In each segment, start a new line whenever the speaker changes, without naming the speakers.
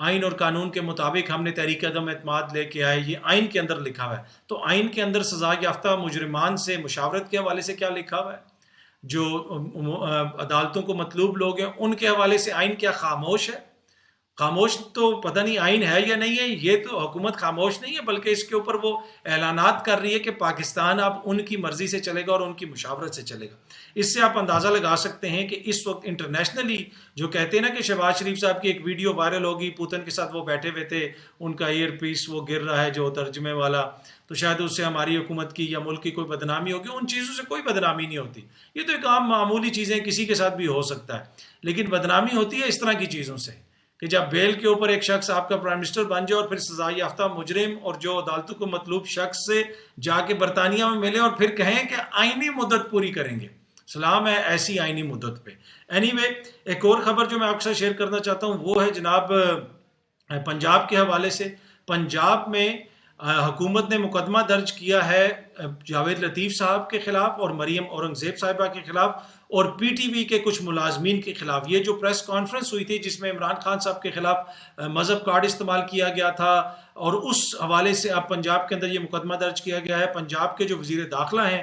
آئین اور قانون کے مطابق ہم نے تحریک عدم اعتماد لے کے آئے، یہ آئین کے اندر لکھا ہوا ہے. تو آئین کے اندر سزا یافتہ مجرمان سے مشاورت کے حوالے سے کیا لکھا ہوا ہے؟ جو عدالتوں کو مطلوب لوگ ہیں ان کے حوالے سے آئین کیا خاموش ہے؟ خاموش تو پتہ نہیں آئین ہے یا نہیں ہے. یہ تو حکومت خاموش نہیں ہے، بلکہ اس کے اوپر وہ اعلانات کر رہی ہے کہ پاکستان اب ان کی مرضی سے چلے گا اور ان کی مشاورت سے چلے گا. اس سے آپ اندازہ لگا سکتے ہیں کہ اس وقت انٹرنیشنلی جو کہتے ہیں نا کہ شہباز شریف صاحب کی ایک ویڈیو وائرل ہوگی، پوتن کے ساتھ وہ بیٹھے ہوئے تھے، ان کا ایئر پیس وہ گر رہا ہے جو ترجمے والا، تو شاید اس سے ہماری حکومت کی یا ملک کی کوئی بدنامی ہوگی. ان چیزوں سے کوئی بدنامی نہیں ہوتی، یہ تو ایک عام معمولی چیزیں کسی کے ساتھ بھی ہو سکتا ہے. لیکن بدنامی ہوتی ہے اس طرح کی چیزوں سے کہ جب بیل کے اوپر ایک شخص آپ کا پرائم منسٹر بن جائے اور پھر سزا یافتہ مجرم اور جو عدالتوں کو مطلوب شخص سے جا کے برطانیہ میں ملے اور پھر کہیں کہ آئینی مدت پوری کریں گے. سلام ہے ایسی آئینی مدت پہ. اینی وے ایک اور خبر جو میں آپ کے ساتھ شیئر کرنا چاہتا ہوں وہ ہے جناب پنجاب کے حوالے سے. پنجاب میں حکومت نے مقدمہ درج کیا ہے جاوید لطیف صاحب کے خلاف اور مریم اورنگزیب صاحبہ کے خلاف اور پی ٹی وی کے کچھ ملازمین کے خلاف. یہ جو پریس کانفرنس ہوئی تھی جس میں عمران خان صاحب کے خلاف مذہب کارڈ استعمال کیا گیا تھا اور اس حوالے سے اب پنجاب کے اندر یہ مقدمہ درج کیا گیا ہے. پنجاب کے جو وزیر داخلہ ہیں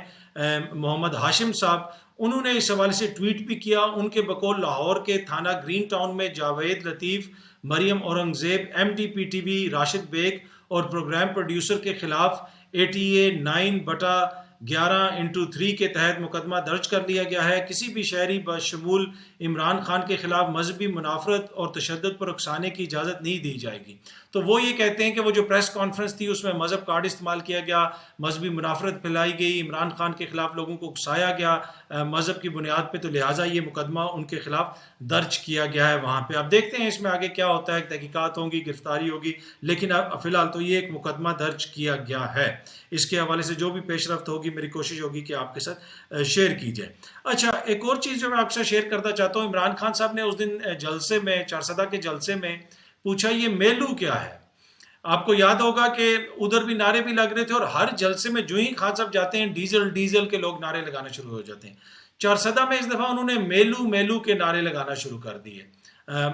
محمد ہاشم صاحب، انہوں نے اس حوالے سے ٹویٹ بھی کیا. ان کے بقول لاہور کے تھانہ گرین ٹاؤن میں Javed Latif, Maryam Aurangzeb, M D P T V Rashid Baig اور پروگرام پروڈیوسر کے خلاف ATA 9/11/3 کے تحت مقدمہ درج کر لیا گیا ہے. کسی بھی شہری بشمول عمران خان کے خلاف مذہبی منافرت اور تشدد پر اکسانے کی اجازت نہیں دی جائے گی. تو وہ یہ کہتے ہیں کہ وہ جو پریس کانفرنس تھی اس میں مذہب کارڈ استعمال کیا گیا، مذہبی منافرت پھیلائی گئی، عمران خان کے خلاف لوگوں کو اکسایا گیا مذہب کی بنیاد پہ، تو لہٰذا یہ مقدمہ ان کے خلاف درج کیا گیا ہے وہاں پہ. اب دیکھتے ہیں اس میں آگے کیا ہوتا ہے، تحقیقات ہوں گی، گرفتاری ہوگی، لیکن اب فی الحال تو یہ ایک مقدمہ درج کیا گیا ہے. اس کے حوالے سے جو بھی پیش رفت ہوگی میری کوشش ہوگی کہ آپ کے ساتھ شیئر کی جائے. اچھا ایک اور چیز جو میں آپ سے شیئر کرنا چاہتا ہوں، عمران خان صاحب نے اس دن جلسے میں، چارسدہ کے جلسے میں پوچھا یہ میلو کیا ہے. آپ کو یاد ہوگا کہ ادھر بھی نعرے بھی لگ رہے تھے اور ہر جلسے میں جو ہی خان صاحب جاتے ہیں ڈیزل ڈیزل کے لوگ نعرے لگانا شروع ہو جاتے ہیں. چارسدہ میں اس دفعہ انہوں نے میلو میلو کے نعرے لگانا شروع کر دیے.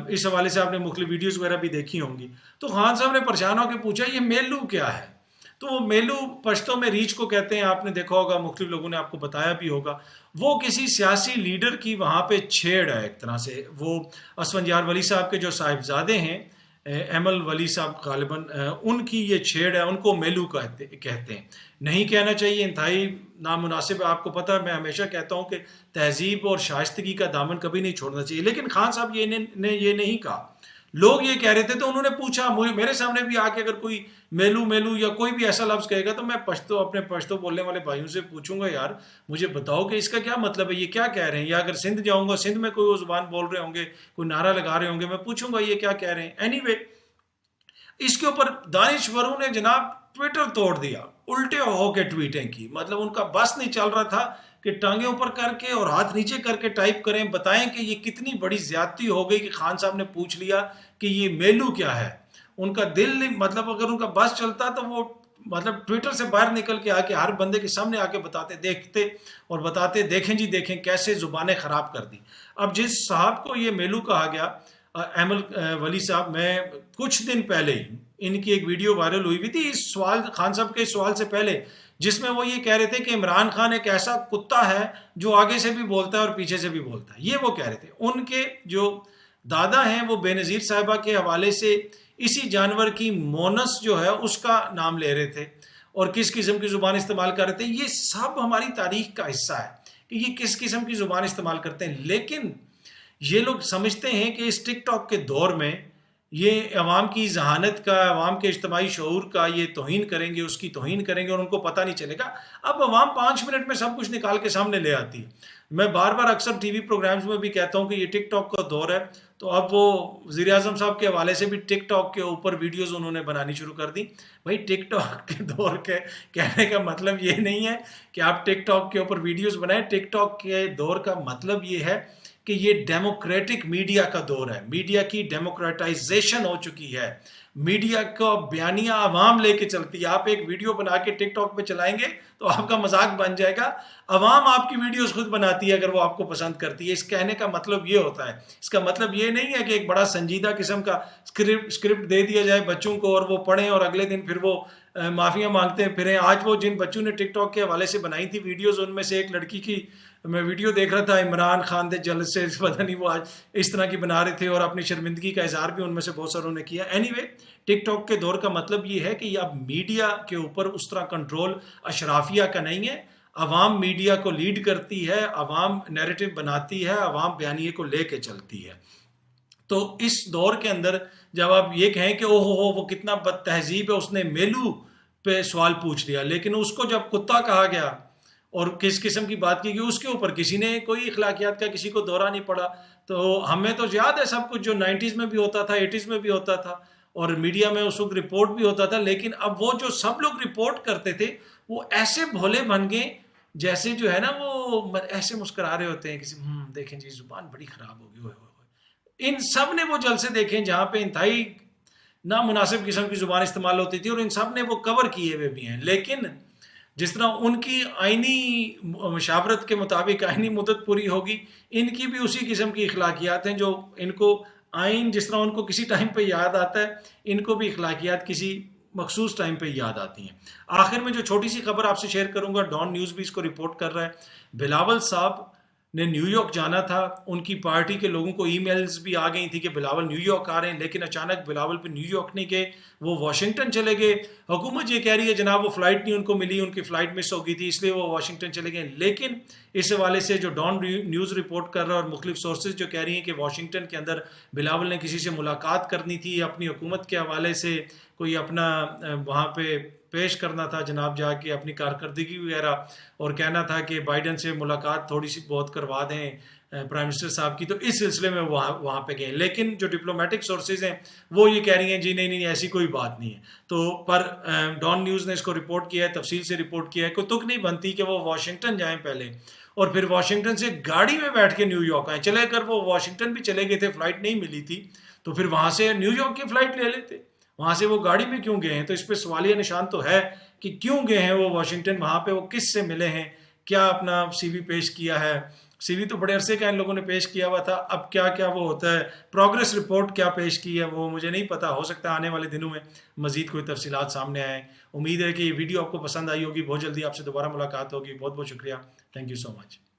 اس حوالے سے آپ نے مختلف ویڈیوز وغیرہ بھی دیکھی ہوں گی. تو خان صاحب نے پریشان ہو کے پوچھا یہ میلو کیا ہے. تو وہ میلو پشتوں میں ریچھ کو کہتے ہیں، آپ نے دیکھا ہوگا، مختلف لوگوں نے آپ کو بتایا بھی ہوگا. وہ کسی سیاسی لیڈر کی وہاں پہ چھیڑ ہے ایک طرح سے. وہ اسفندیار ولی صاحب کے جو صاحبزادے ہیں ایمل ولی صاحب غالباً، ان کی یہ چھیڑ ہے، ان کو میلو کہتے ہیں. نہیں کہنا چاہیے، انتہائی نامناسب ہے. آپ کو پتہ ہے میں ہمیشہ کہتا ہوں کہ تہذیب اور شائستگی کا دامن کبھی نہیں چھوڑنا چاہیے، لیکن خان صاحب نے یہ نہیں کہا. لوگ یہ کہہ رہے تھے تو انہوں نے پوچھا میرے سامنے بھی آ کے اگر کوئی میلو میلو یا کوئی بھی ایسا لفظ کہے گا تو میں اپنے پشتو بولنے والے بھائیوں سے پوچھوں گا یار مجھے بتاؤ کہ اس کا کیا مطلب ہے، یہ کیا کہہ رہے ہیں. یا اگر سندھ جاؤں گا، سندھ میں کوئی وہ زبان بول رہے ہوں گے، کوئی نعرہ لگا رہے ہوں گے، میں پوچھوں گا یہ کیا کہہ رہے ہیں. اینی وے اس کے اوپر دانشوروں نے جناب ٹویٹر توڑ دیا، الٹے ہو کے ٹویٹیں کی. مطلب ان کا بس نہیں چل رہا تھا کہ ٹانگیں اوپر کر کے اور ہاتھ نیچے کر کے ٹائپ کریں، بتائیں کہ یہ کتنی بڑی زیادتی ہو گئی کہ خان صاحب نے پوچھ لیا کہ یہ میلو کیا ہے. ان کا دل نہیں، مطلب اگر ان کا بس چلتا تو وہ مطلب ٹویٹر سے باہر نکل کے آ کے ہر بندے کے سامنے آ کے بتاتے دیکھیں جی دیکھیں کیسے زبانیں خراب کر دی. اب جس صاحب کو یہ میلو کہا گیا ایمل ولی صاحب، میں کچھ دن پہلے ان کی ایک ویڈیو وائرل ہوئی تھی اس سوال خان صاحب کے سوال سے پہلے، جس میں وہ یہ کہہ رہے تھے کہ عمران خان ایک ایسا کتا ہے جو آگے سے بھی بولتا ہے اور پیچھے سے بھی بولتا ہے. یہ وہ کہہ رہے تھے. ان کے جو دادا ہیں وہ بے نظیر صاحبہ کے حوالے سے اسی جانور کی مونس جو ہے اس کا نام لے رہے تھے اور کس قسم کی زبان استعمال کر رہے تھے. یہ سب ہماری تاریخ کا حصہ ہے کہ یہ کس قسم کی زبان استعمال کرتے ہیں. لیکن یہ لوگ سمجھتے ہیں کہ اس ٹک ٹاک کے دور میں یہ عوام کی ذہانت کا، عوام کے اجتماعی شعور کا یہ توہین کریں گے، اس کی توہین کریں گے اور ان کو پتہ نہیں چلے گا. اب عوام 5 منٹ میں سب کچھ نکال کے سامنے لے آتی ہے. میں بار بار اکثر ٹی وی پروگرامز میں بھی کہتا ہوں کہ یہ ٹک ٹاک کا دور ہے. تو اب وہ وزیر اعظم صاحب کے حوالے سے بھی ٹک ٹاک کے اوپر ویڈیوز انہوں نے بنانی شروع کر دی. بھائی ٹک ٹاک کے دور کے کہنے کا مطلب یہ نہیں ہے کہ آپ ٹک ٹاک کے اوپر ویڈیوز بنائیں. ٹک ٹاک کے دور کا مطلب یہ ہے کہ یہ ڈیموکریٹک میڈیا کا دور ہے، میڈیا کی ڈیموکریٹائزیشن ہو چکی ہے، میڈیا کا بیانیہ عوام لے کے چلتی ہے۔ آپ ایک ویڈیو بنا کے ٹک ٹاک پہ چلائیں گے تو آپ کا مذاق بن جائے گا، عوام آپ کی ویڈیوز خود بناتی ہے اگر وہ آپ کو پسند کرتی ہے۔ اس کہنے کا مطلب یہ ہوتا ہے، اس کا مطلب یہ نہیں ہے کہ ایک بڑا سنجیدہ قسم کا اسکرپٹ دے دیا جائے بچوں کو اور وہ پڑھیں اور اگلے دن پھر وہ معافیاں مانگتے پھریں۔ آج وہ جن بچوں نے ٹک ٹاک کے حوالے سے بنائی تھی ویڈیوز، ان میں سے ایک لڑکی کی میں ویڈیو دیکھ رہا تھا، عمران خان دے جلد سے پتہ نہیں وہ آج اس طرح کی بنا رہے تھے اور اپنی شرمندگی کا اظہار بھی ان میں سے بہت ساروں نے کیا۔ اینی وے، ٹک ٹاک کے دور کا مطلب یہ ہے کہ اب میڈیا کے اوپر اس طرح کنٹرول اشرافیہ کا نہیں ہے، عوام میڈیا کو لیڈ کرتی ہے، عوام نیریٹو بناتی ہے، عوام بیانیے کو لے کے چلتی ہے۔ تو اس دور کے اندر جب آپ یہ کہیں کہ اوہ وہ کتنا بد تہذیب ہے، اس نے میلو پہ سوال پوچھ لیا، لیکن اس کو جب کتا کہا گیا اور کس قسم کی بات کی گئی، اس کے اوپر کسی نے کوئی اخلاقیات کا کسی کو دورہ نہیں پڑا۔ تو ہمیں تو یاد ہے سب کچھ جو 90s میں بھی ہوتا تھا، 80s میں بھی ہوتا تھا، اور میڈیا میں اس وقت رپورٹ بھی ہوتا تھا، لیکن اب وہ جو سب لوگ رپورٹ کرتے تھے وہ ایسے بھولے بن گئے جیسے جو ہے نا وہ ایسے مسکرا رہے ہوتے ہیں کسی دیکھیں جی زبان بڑی خراب ہوگی، ہوئے ہوئے۔ ان سب نے وہ جلسے دیکھیں جہاں پہ انتہائی نامناسب قسم کی زبان استعمال ہوتی تھی، اور ان سب نے وہ کور کیے ہوئے بھی ہیں، لیکن جس طرح ان کی آئینی مشاورت کے مطابق آئینی مدت پوری ہوگی، ان کی بھی اسی قسم کی اخلاقیات ہیں جو ان کو آئین جس طرح ان کو کسی ٹائم پہ یاد آتا ہے، ان کو بھی اخلاقیات کسی مخصوص ٹائم پہ یاد آتی ہیں۔ آخر میں جو چھوٹی سی خبر آپ سے شیئر کروں گا، ڈان نیوز بھی اس کو رپورٹ کر رہا ہے، بلاول صاحب نے نیو یارک جانا تھا، ان کی پارٹی کے لوگوں کو ای میلز بھی آ گئی تھی کہ بلاول نیو یارک آ رہے ہیں، لیکن اچانک بلاول پہ نیو یارک نہیں گئے، وہ واشنگٹن چلے گئے۔ حکومت یہ کہہ رہی ہے جناب وہ فلائٹ نہیں ان کو ملی، ان کی فلائٹ مس ہو گئی تھی اس لیے وہ واشنگٹن چلے گئے، لیکن اس حوالے سے جو ڈان نیوز رپورٹ کر رہا ہے اور مختلف سورسز جو کہہ رہی ہیں کہ واشنگٹن کے اندر بلاول نے کسی سے ملاقات کرنی تھی، اپنی حکومت کے حوالے سے کوئی اپنا وہاں پہ پیش کرنا تھا جناب، جا کے اپنی کارکردگی وغیرہ، اور کہنا تھا کہ بائیڈن سے ملاقات تھوڑی سی بہت کروا دیں پرائم منسٹر صاحب کی، تو اس سلسلے میں وہاں پہ گئے، لیکن جو ڈپلومیٹک سورسز ہیں وہ یہ کہہ رہی ہیں جی نہیں ایسی کوئی بات نہیں ہے۔ تو پر ڈان نیوز نے اس کو رپورٹ کیا ہے، تفصیل سے رپورٹ کیا ہے، کوئی تک نہیں بنتی کہ وہ واشنگٹن جائیں پہلے اور پھر واشنگٹن سے گاڑی میں بیٹھ کے نیو یارک آئیں۔ چلے اگر وہ واشنگٹن بھی چلے گئے تھے، فلائٹ نہیں ملی تھی، تو پھر وہاں سے نیو یارک کی فلائٹ لے لیتے، وہاں سے وہ گاڑی میں کیوں گئے ہیں؟ تو اس پہ سوالیہ نشان تو ہے کہ کیوں گئے ہیں وہ واشنگٹن، وہاں پہ وہ کس سے ملے ہیں، کیا اپنا سی وی پیش کیا ہے؟ سی وی تو بڑے عرصے کا ان لوگوں نے پیش کیا ہوا تھا، اب کیا کیا وہ ہوتا ہے، پروگریس رپورٹ کیا پیش کی ہے وہ مجھے نہیں پتا، ہو سکتا ہے آنے والے دنوں میں مزید کوئی تفصیلات سامنے آئیں۔ امید ہے کہ یہ ویڈیو آپ کو پسند آئی ہوگی، بہت جلدی آپ سے دوبارہ ملاقات ہوگی۔ بہت بہت شکریہ، تھینک یو سو مچ۔